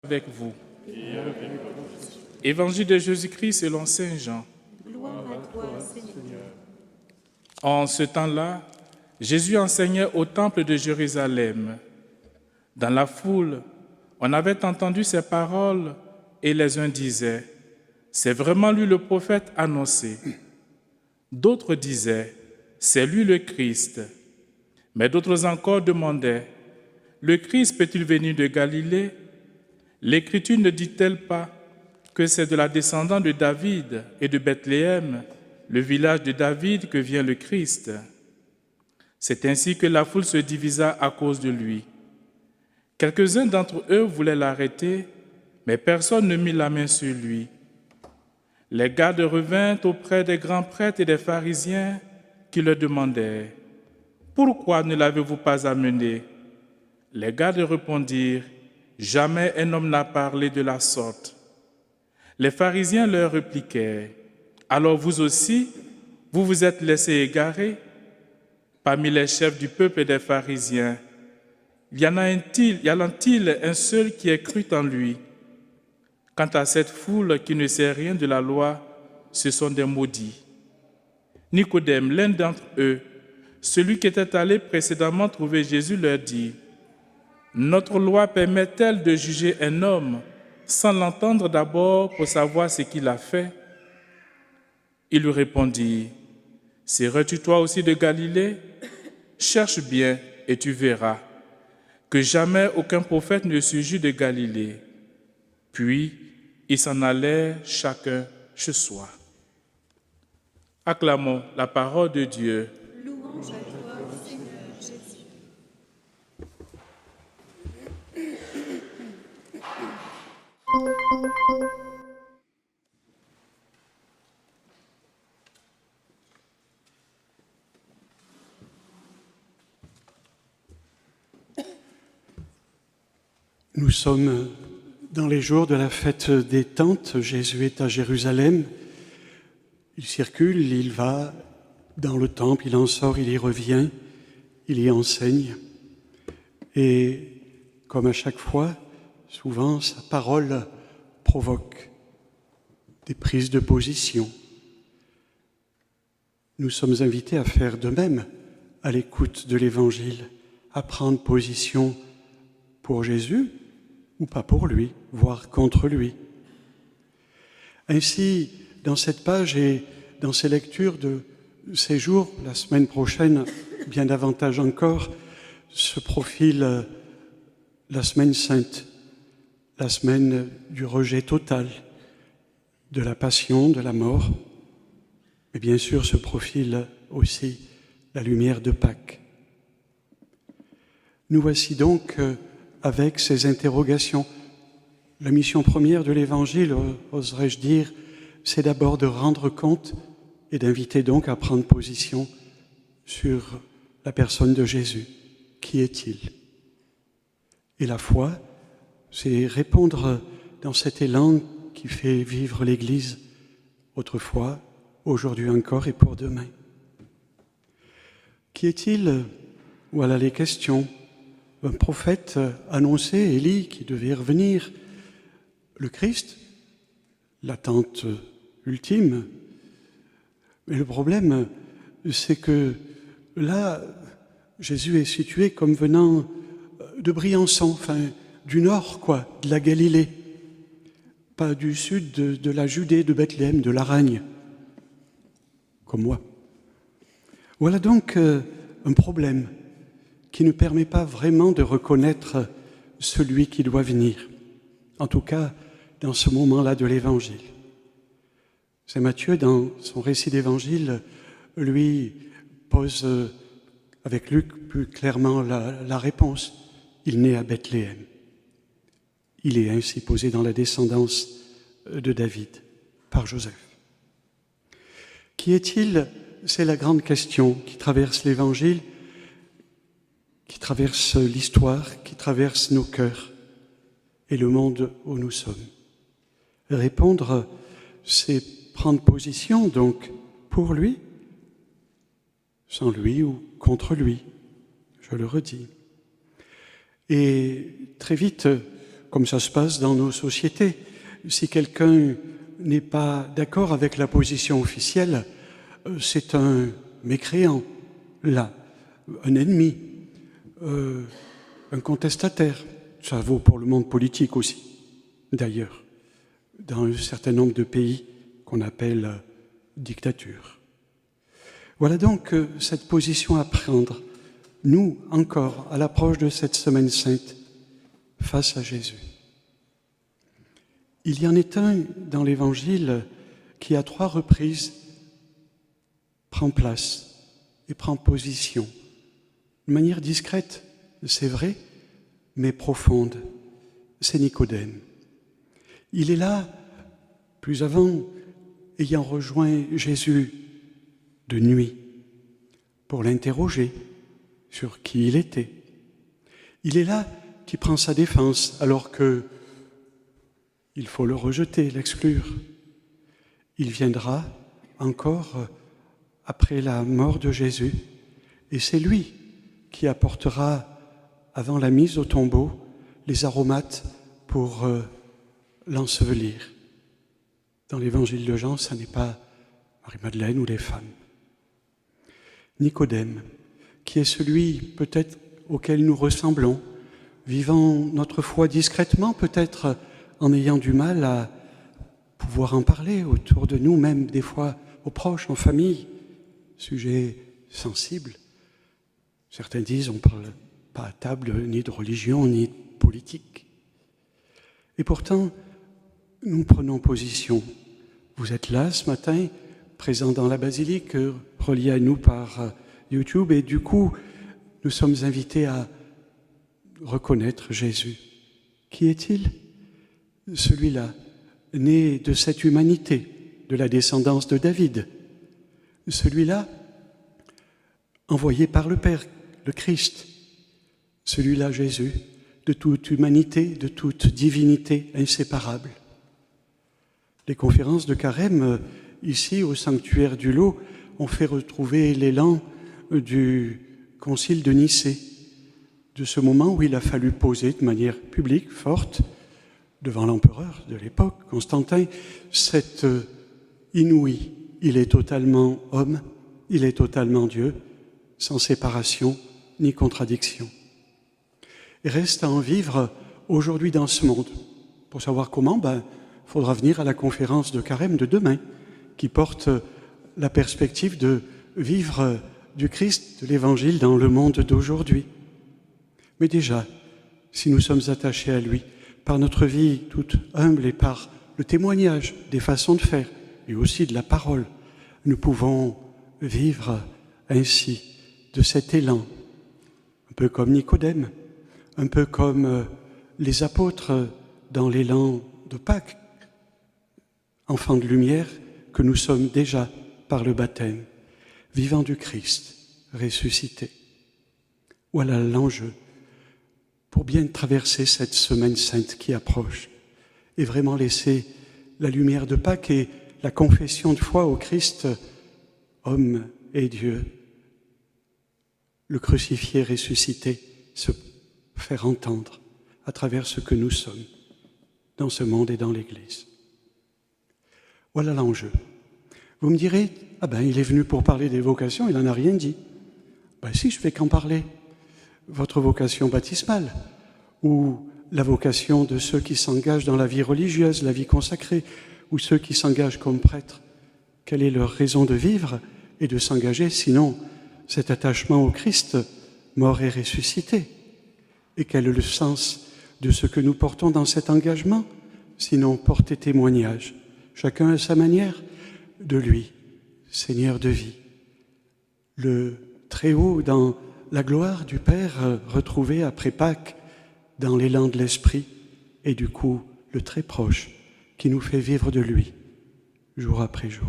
Avec vous. Évangile de Jésus-Christ selon Saint Jean. Gloire à toi, Seigneur. En ce temps-là, Jésus enseignait au temple de Jérusalem. Dans la foule, on avait entendu ces paroles et les uns disaient « C'est vraiment lui le prophète annoncé ». D'autres disaient « C'est lui le Christ ». Mais d'autres encore demandaient « Le Christ peut-il venir de Galilée ? L'Écriture ne dit-elle pas que c'est de la descendance de David et de Bethléem, le village de David, que vient le Christ ?» C'est ainsi que la foule se divisa à cause de lui. Quelques-uns d'entre eux voulaient l'arrêter, mais personne ne mit la main sur lui. Les gardes revinrent auprès des grands prêtres et des pharisiens qui leur demandaient « Pourquoi ne l'avez-vous pas amené ?» Les gardes répondirent « Jamais un homme n'a parlé de la sorte. » Les pharisiens leur répliquèrent « Alors vous aussi, vous vous êtes laissés égarer ?» Parmi les chefs du peuple et des pharisiens, y en a-t-il un seul qui ait cru en lui? Quant à cette foule qui ne sait rien de la loi, ce sont des maudits. Nicodème, l'un d'entre eux, celui qui était allé précédemment trouver Jésus, leur dit « Notre loi permet-elle de juger un homme sans l'entendre d'abord pour savoir ce qu'il a fait ?» Il lui répondit « Serais-tu toi aussi de Galilée? Cherche bien et tu verras que jamais aucun prophète ne surgit de Galilée. » Puis ils s'en allèrent chacun chez soi. Acclamons la parole de Dieu. Louange à toi, Seigneur Jésus. Nous sommes dans les jours de la fête des Tentes. Jésus est à Jérusalem. Il circule, il va dans le temple, il en sort, il y revient, il y enseigne. Et comme à chaque fois, souvent, sa parole provoque des prises de position. Nous sommes invités à faire de même à l'écoute de l'Évangile, à prendre position pour Jésus ou pas pour lui, voire contre lui. Ainsi, dans cette page et dans ces lectures de ces jours, la semaine prochaine, bien davantage encore, se profile la semaine sainte, la semaine du rejet total, de la passion, de la mort, et bien sûr se profile aussi la lumière de Pâques. Nous voici donc avec ces interrogations. La mission première de l'Évangile, oserais-je dire, c'est d'abord de rendre compte et d'inviter donc à prendre position sur la personne de Jésus. Qui est-il? Et la foi, c'est répondre dans cet élan qui fait vivre l'Église autrefois, aujourd'hui encore et pour demain. Qui est-il? Voilà les questions. Un prophète annoncé, Élie, qui devait revenir, le Christ, l'attente ultime. Mais le problème, c'est que là, Jésus est situé comme venant de Briançon, enfin du nord, quoi, de la Galilée, pas du sud de la Judée, de Bethléem, de l'Aragne, comme moi. Voilà donc un problème qui ne permet pas vraiment de reconnaître celui qui doit venir, en tout cas dans ce moment-là de l'Évangile. Saint Matthieu, dans son récit d'Évangile, lui pose avec Luc plus clairement la réponse. Il naît à Bethléem. Il est ainsi posé dans la descendance de David par Joseph. Qui est-il? C'est la grande question qui traverse l'Évangile, qui traverse l'histoire, qui traverse nos cœurs et le monde où nous sommes. Répondre, c'est prendre position, donc, pour lui, sans lui ou contre lui, je le redis. Et très vite, comme ça se passe dans nos sociétés. Si quelqu'un n'est pas d'accord avec la position officielle, c'est un mécréant, là, un ennemi, un contestataire. Ça vaut pour le monde politique aussi, d'ailleurs, dans un certain nombre de pays qu'on appelle dictature. Voilà donc cette position à prendre, nous encore, à l'approche de cette Semaine Sainte, face à Jésus. Il y en est un dans l'Évangile qui, à 3 reprises, prend place et prend position, de manière discrète, c'est vrai, mais profonde. C'est Nicodème. Il est là, plus avant, ayant rejoint Jésus de nuit, pour l'interroger sur qui il était. Il est là qui prend sa défense, alors que il faut le rejeter, l'exclure. Il viendra encore après la mort de Jésus, et c'est lui qui apportera, avant la mise au tombeau, les aromates pour l'ensevelir. Dans l'évangile de Jean, ce n'est pas Marie-Madeleine ou les femmes. Nicodème, qui est celui peut-être auquel nous ressemblons, vivant notre foi discrètement, peut-être en ayant du mal à pouvoir en parler autour de nous, même des fois aux proches, en famille, sujet sensible. Certains disent on ne parle pas à table ni de religion ni de politique. Et pourtant, nous prenons position. Vous êtes là ce matin, présent dans la basilique, relié à nous par YouTube, et du coup, nous sommes invités à reconnaître Jésus. Qui est-il ? Celui-là, né de cette humanité, de la descendance de David. Celui-là, envoyé par le Père, le Christ. Celui-là, Jésus, de toute humanité, de toute divinité inséparable. Les conférences de Carême, ici au sanctuaire du Lot, ont fait retrouver l'élan du concile de Nicée, de ce moment où il a fallu poser de manière publique, forte, devant l'empereur de l'époque, Constantin, cette inouïe. Il est totalement homme, il est totalement Dieu, sans séparation ni contradiction. Il reste à en vivre aujourd'hui dans ce monde. Pour savoir comment, il faudra venir à la conférence de Carême de demain, qui porte la perspective de vivre du Christ, de l'Évangile dans le monde d'aujourd'hui. Mais déjà, si nous sommes attachés à lui, par notre vie toute humble et par le témoignage des façons de faire et aussi de la parole, nous pouvons vivre ainsi de cet élan, un peu comme Nicodème, un peu comme les apôtres dans l'élan de Pâques, enfants de lumière que nous sommes déjà par le baptême, vivant du Christ ressuscité. Voilà l'enjeu pour bien traverser cette semaine sainte qui approche et vraiment laisser la lumière de Pâques et la confession de foi au Christ, homme et Dieu, le crucifié ressuscité, se faire entendre à travers ce que nous sommes dans ce monde et dans l'Église. Voilà l'enjeu. Vous me direz, il est venu pour parler des vocations, il n'en a rien dit. Si, je fais qu'en parler. Votre vocation baptismale, ou la vocation de ceux qui s'engagent dans la vie religieuse, la vie consacrée, ou ceux qui s'engagent comme prêtres. Quelle est leur raison de vivre et de s'engager, sinon cet attachement au Christ, mort et ressuscité? Et quel est le sens de ce que nous portons dans cet engagement, sinon porter témoignage, chacun à sa manière, de lui, Seigneur de vie, le Très-Haut dans la gloire du Père retrouvé après Pâques dans l'élan de l'Esprit et du coup le très proche qui nous fait vivre de lui jour après jour.